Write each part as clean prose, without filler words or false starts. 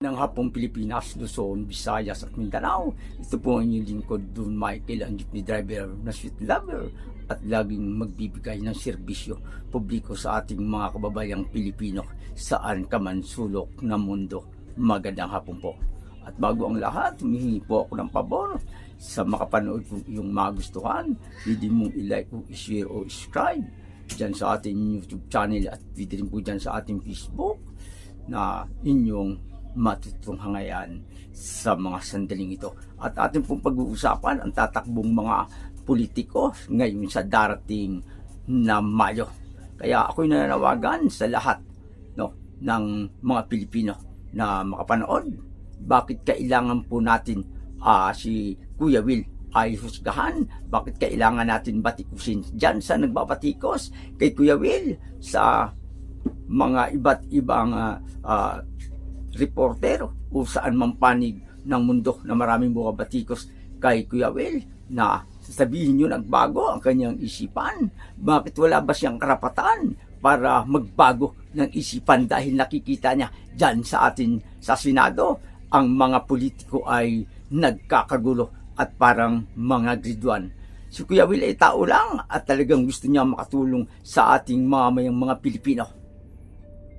Ng hapong Pilipinas, Luzon, Visayas at Mindanao. Ito po ang inyong lingkod, Don Michael, ang jeepney driver na sweet lover at laging magbibigay ng serbisyo publiko sa ating mga kababayang Pilipino saan ka man sulok ng mundo. Magandang hapon po. At bago ang lahat, humihingi po ako ng pabor sa makapanood kung iyong magustuhan. Pwede mong i-like o i-share o i-subscribe dyan sa ating YouTube channel at pwede rin po dyan sa ating Facebook na inyong matutunghangayan sa mga sandaling ito. At ating pong pag-uusapan ang tatakbong mga politiko ngayon sa darating na Mayo. Kaya ako'y nananawagan sa lahat ng mga Pilipino na makapanood. Bakit kailangan po natin si Kuya Will ay husgahan? Bakit kailangan natin batikusin dyan sa nagbabatikos kay Kuya Will sa mga iba't ibang reporter o saan mang panig ng mundo na maraming mga batikos kay Kuya Will na sasabihin nyo nagbago ang kanyang isipan? Bakit wala ba siyang karapatan para magbago ng isipan dahil nakikita niya dyan sa atin sa Senado ang mga politiko ay nagkakagulo at parang mga grade 1. Si Kuya Will ay tao lang at talagang gusto niya makatulong sa ating mamayang mga Pilipino.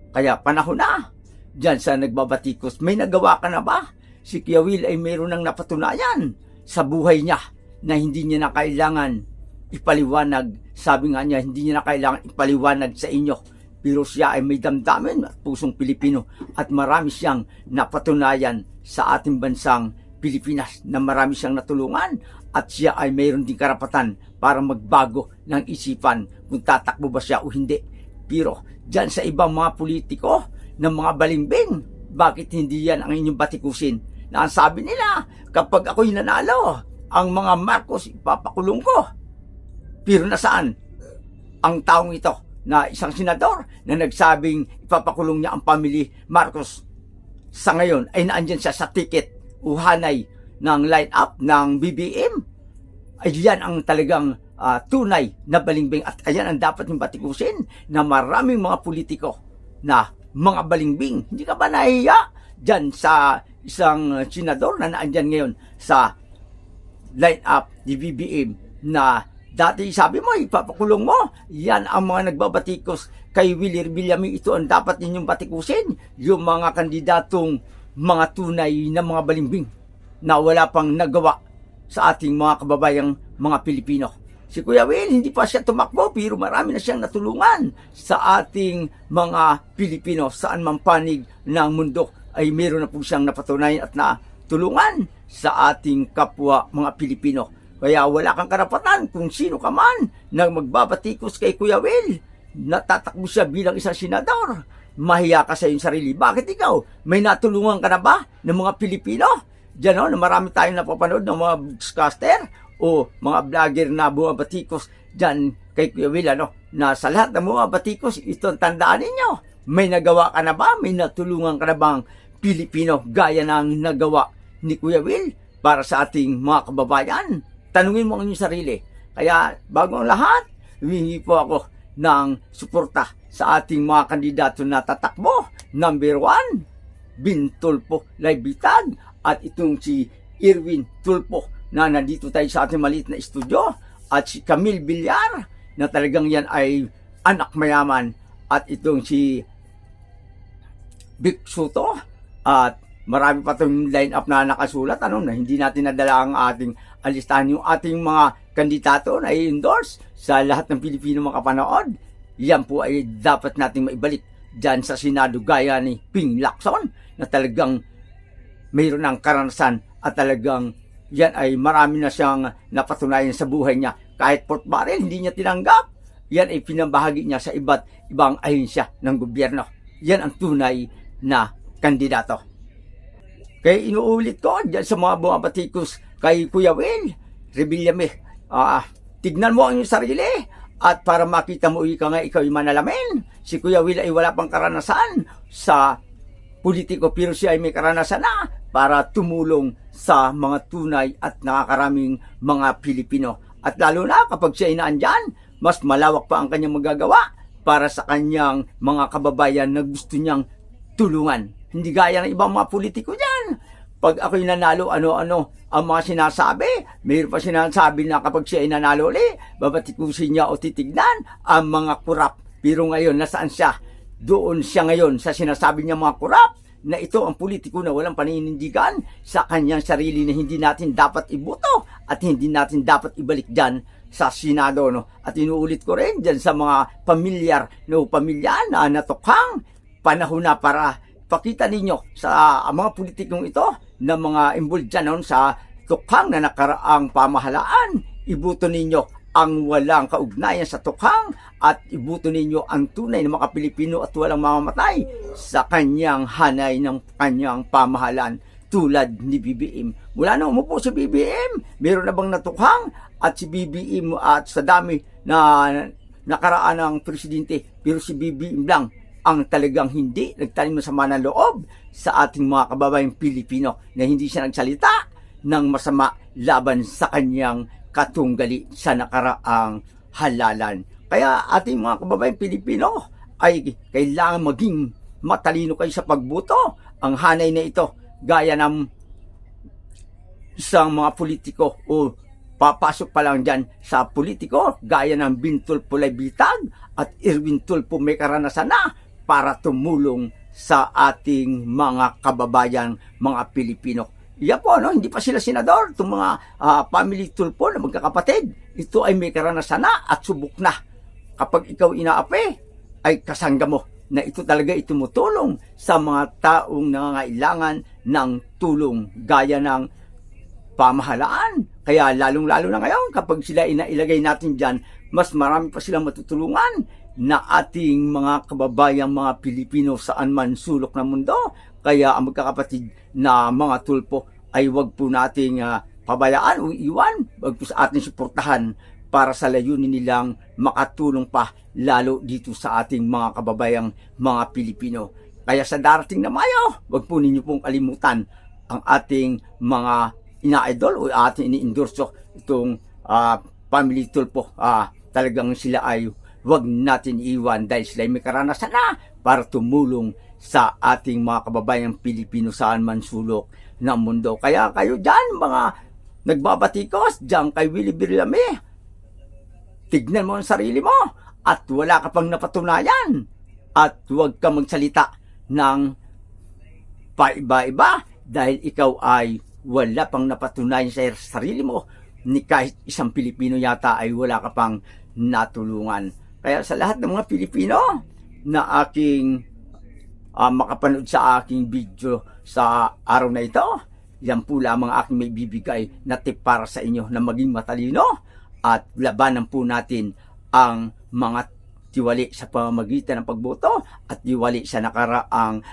Kaya panahon na diyan sa nagbabatikos. May nagawa ka na ba? Si Kuya Will ay mayroon ng napatunayan sa buhay niya na hindi niya na kailangan ipaliwanag. Sabi nga niya, hindi niya na kailangan ipaliwanag sa inyo. Pero siya ay may damdamin at pusong Pilipino at marami siyang napatunayan sa ating bansang Pilipinas na marami siyang natulungan at siya ay mayroon din karapatan para magbago ng isipan kung tatakbo ba siya o hindi. Pero diyan sa ibang mga politiko ng mga balimbing, bakit hindi yan ang inyong batikusin? Na ang sabi nila, kapag ako'y nanalo, ang mga Marcos ipapakulong ko. Pero nasaan ang taong ito na isang senador na nagsabing ipapakulong niya ang pamilya Marcos? Sa ngayon ay naandyan siya sa ticket o hanay ng line-up ng BBM. Ay yan ang talagang tunay na balimbing at ayan ang dapat yung batikusin na maraming mga politiko na mga balimbing. Hindi ka ba nahiya dyan sa isang senador na naandyan ngayon sa line-up ni BBM na dati sabi mo, ipapakulong mo? Yan ang mga nagbabatikos kay Willie Villami. Ito ang dapat ninyong batikusin. Yung mga kandidatong mga tunay na mga balimbing na wala pang nagawa sa ating mga kababayang mga Pilipino. Si Kuya Will, hindi pa siya tumakbo pero marami na siyang natulungan sa ating mga Pilipino. Saan man panig ng mundo ay meron na po siyang napatunayan at natulungan sa ating kapwa mga Pilipino. Kaya wala kang karapatan kung sino ka man na magbabatikos kay Kuya Will. Natatakbo siya bilang isang senador. Mahiya ka sa iyong sarili. Bakit ikaw? May natulungan ka na ba ng mga Pilipino? Diyan na marami tayong napapanood ng mga broadcaster o mga vlogger na bumabatikos dyan kay Kuya Will, na sa lahat ng mga batikos, ito ang tandaan ninyo. May nagawa ka na ba? May natulungan ka na bang Pilipino gaya ng nagawa ni Kuya Will para sa ating mga kababayan? Tanungin mo ang inyong sarili. Kaya bago ang lahat, humingi po ako ng suporta sa ating mga kandidato na tatakbo. Number 1, Bin Tulfo Laybitag at itong si Erwin Tulfo na nandito tayo sa ating maliit na estudyo, at si Camille Villar na talagang yan ay anak mayaman, at itong si Vic Soto, at marami pa itong line-up na nakasulat na hindi natin nadala ang ating alistahan. Yung ating mga kandidato na i-endorse sa lahat ng Pilipino makapanood, yan po ay dapat nating maibalik dyan sa Senado gaya ni Ping Lacson na talagang mayroon ng karanasan at talagang yan ay marami na siyang napatunayan sa buhay niya. Kahit port barrel, hindi niya tinanggap. Yan ay pinabahagi niya sa iba't ibang ahensya ng gobyerno. Yan ang tunay na kandidato. Kaya inuulit ko dyan sa mga bumabatikos kay Kuya Will, Revillame, tignan mo ang iyong sarili at para makita mo ikaw ay manalamin. Si Kuya Will ay wala pang karanasan sa politiko pero siya ay may karanasan na para tumulong sa mga tunay at nakakaraming mga Pilipino. At lalo na kapag siya ay naandyan, mas malawak pa ang kanyang magagawa para sa kanyang mga kababayan na gusto niyang tulungan. Hindi gaya ng ibang mga politiko dyan. Pag ako'y nanalo, ano-ano ang mga sinasabi. Mayroon pa sinasabi na kapag siya ay nanalo ulit, babatikusin niya o titignan ang mga kurap. Pero ngayon, nasaan siya? Doon siya ngayon sa sinasabi niya mga kurap, na ito ang politiko na walang paninindigan sa kanyang sarili na hindi natin dapat iboto at hindi natin dapat ibalik dyan sa Senado. No? At inuulit ko rin dyan sa mga pamilya na natukhang panahon na para pakita ninyo sa mga politikong ito na mga involved dyan noon sa tukhang na nakaraang pamahalaan. Iboto ninyo ang walang kaugnayan sa tukhang at iboto ninyo ang tunay na mga Pilipino at walang mamamatay sa kanyang hanay ng kanyang pamahalaan tulad ni BBM. Mula nang umupo si BBM, meron na bang natukhang at si BBM at sa dami na nakaraan ng presidente, pero si BBM lang ang talagang hindi nagtanim ng sama ng loob sa ating mga kababayang Pilipino na hindi siya nagsalita ng masama laban sa kanyang katunggali sa nakaraang halalan. Kaya ating mga kababayang Pilipino ay kailangan maging matalino kayo sa pagboto. Ang hanay na ito, gaya ng isang mga politiko o papasok pa lang dyan sa politiko, gaya ng Bintol Pulay Bitag at Irwin Tulfo may karanasan na para tumulong sa ating mga kababayan, mga Pilipino. Yan po, no? Hindi pa sila senador, itong mga family Tulfo na magkakapatid. Ito ay may karanasan na at subok na. Kapag ikaw inaapi, ay kasangga mo na ito talaga tumutulong sa mga taong nangangailangan ng tulong gaya ng pamahalaan. Kaya lalong-lalo na ngayon, kapag sila inailagay natin dyan, mas marami pa silang matutulungan na ating mga kababayang mga Pilipino saan man sulok ng mundo. Kaya ang magkakapatid na mga Tulfo ay wag po nating pabayaan o iwan, wag po sa ating suportahan para sa layunin nilang makatulong pa lalo dito sa ating mga kababayang mga Pilipino. Kaya sa darating na Mayo, wag po ninyo pong kalimutan ang ating mga ina-idol o ating ini-endorso itong family Tulfo. Talagang sila ay wag natin iwan dahil sila ay may karanasan na para tumulong sa ating mga kababayang Pilipino saan man sulok ng mundo. Kaya kayo dyan, mga nagbabatikos, dyan kay Willie Birlame, tignan mo ang sarili mo at wala ka pang napatunayan at huwag ka magsalita ng paiba-iba dahil ikaw ay wala pang napatunayan sa sarili mo ni kahit isang Pilipino yata ay wala ka pang natulungan. Kaya sa lahat ng mga Pilipino na aking makapanood sa aking video sa araw na ito, yan po lamang aking may bibigay na tip para sa inyo na maging matalino at labanan po natin ang mga tiwali sa pamamagitan ng pagboto at tiwali sa nakaraang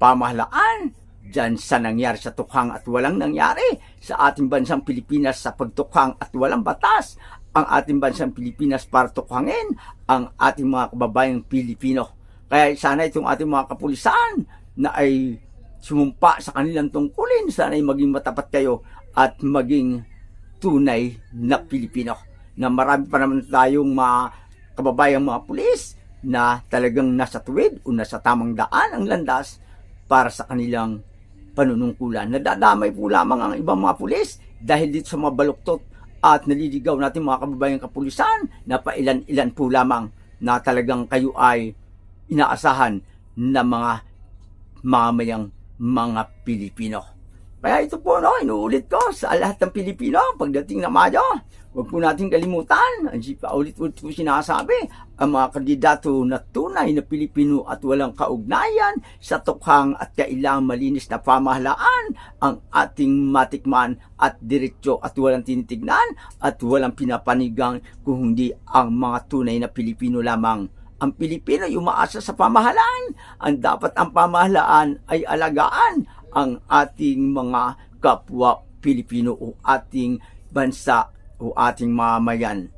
pamahalaan dyan sa nangyari sa tukhang at walang nangyari sa ating bansang Pilipinas sa pagtukhang at walang batas ang ating bansang Pilipinas para tukhangin ang ating mga kababayang Pilipino. Kaya sana itong ating mga kapulisan na ay sumumpa sa kanilang tungkulin, sana ay maging matapat kayo at maging tunay na Pilipino. Na marami pa naman tayong mga kababayang mga pulis na talagang nasa tuwid o nasa tamang daan ang landas para sa kanilang panunungkulan. Nadadamay po lamang ang ibang mga pulis dahil dito sa mga baluktot at naliligaw natin mga kababayang kapulisan na pailan-ilan po lamang na talagang kayo ay inaasahan na mga mamayang mga Pilipino. Kaya ito po, no, inuulit ko sa lahat ng Pilipino pagdating na Mayo, huwag po natin kalimutan, ang paulit-ulit ko sinasabi, ang mga kandidato na tunay na Pilipino at walang kaugnayan sa tukhang at kailangang malinis na pamahalaan ang ating matikman at diretso at walang tinitignan at walang pinapanigang kung hindi ang mga tunay na Pilipino lamang. Ang Pilipino ay umaasa sa pamahalaan. Ang dapat ang pamahalaan ay alagaan ang ating mga kapwa Pilipino o ating bansa o ating mamayan.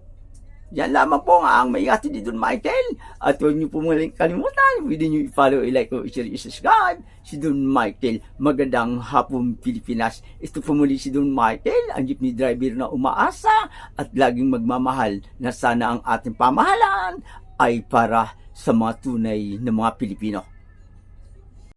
Yan lamang po nga ang may ati ni Don Michael. At huwag niyo po muling kalimutan, pwede niyo i-follow, i-like, o i-share, i-subscribe si Don Michael. Magandang hapon Pilipinas. Ito po muli si Don Michael, ang jeepney driver na umaasa at laging magmamahal na sana ang ating pamahalaan ay para sa mga tunay na mga Pilipino.